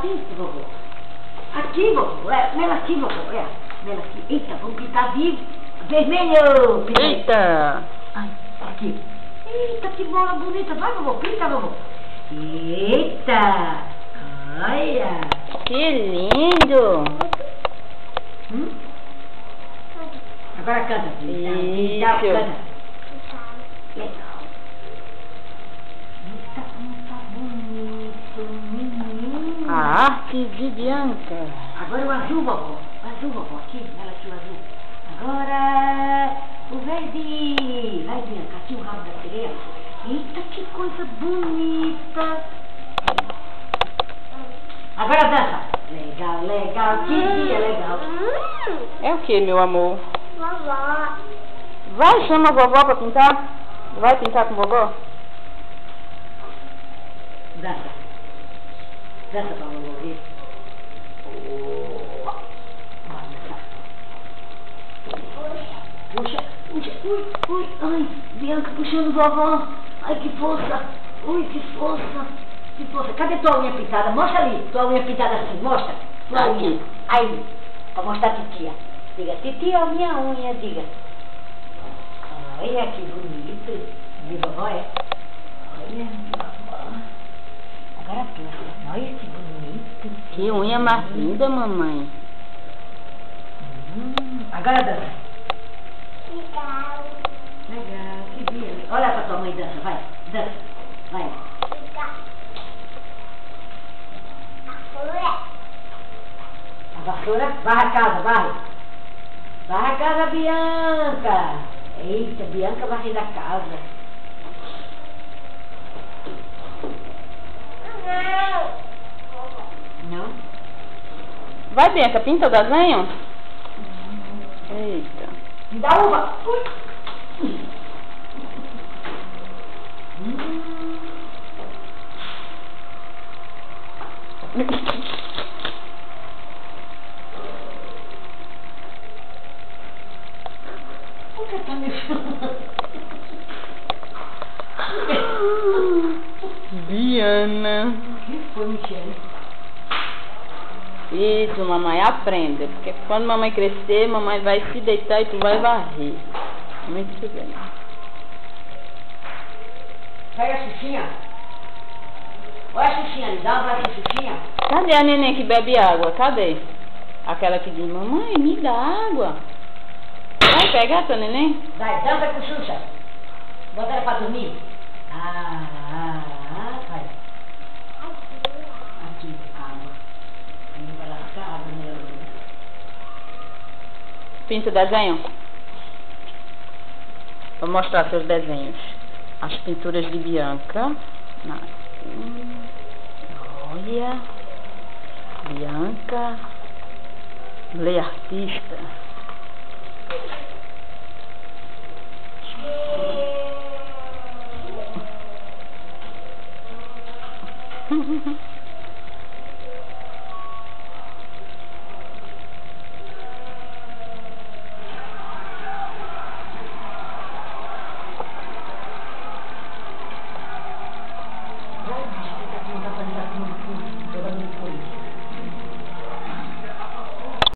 pinta, vovô. Aqui, vovô. Nela aqui, vovô. Nela aqui. Eita, vamos pintar de vermelho. Pinta. Eita. Ai, aqui. Eita, que bola bonita. Vai, vovô. Pinta, vovô. Eita. Olha. Que lindo. Agora canta. Pintar, canta. Legal. Eita, como tá bonito, menino. A arte de Bianca. Agora o azul, vovó. Azul, vovó. Aqui, olha aqui o azul. Agora o verde. Vai, Bianca, aqui o rabo da sereia. Eita, que coisa bonita. Agora dança. Legal, legal. Que dia legal. É o que, meu amor? Vovó. Vai, chama a vovó pra pintar. Vai pintar com vovó? Dança. Dança pra vovó ver. Puxa, puxa, ui, ai, Bianca puxando vovó. Ai, que força. Ui, que força. Que força. Cadê tua unha pintada? Mostra ali, tua unha pintada assim, mostra. Tua unha. Aí, pra mostrar a titia. Diga, titia, a minha unha, diga. Olha que bonito. De vovó é. Olha, vovó. Agora tu. Olha que bonito. Que unha mais linda, mamãe. Agora dança. Legal. Legal, que dia. Olha pra tua mãe dança, vai. Dança. Vai. Legal. A vassoura, varra a casa, varre. Varra a casa, Bianca. Eita, Bianca varrendo a casa. Não? Vai, Bianca, pinta o desenho? Eita. Me dá uva. Ui. Por que tá me chamando? Biana. O que foi, Michele? Isso, mamãe, aprenda. Porque quando mamãe crescer, mamãe vai se deitar e tu vai varrer. Muito bem. Pega a Xuxinha. Olha a Xuxinha ali, dá um abraço a Xuxinha. Cadê a neném que bebe água? Cadê? Aquela que diz, mamãe, me dá água. Vai pegar tua neném? Vai, dança com Xuxa. Bota ela pra dormir. Vai. Aqui, água. Aí vai lascar água nela. Pinta o desenho? Vou mostrar seus desenhos. As pinturas de Bianca. Olha. Bianca. Lê artista.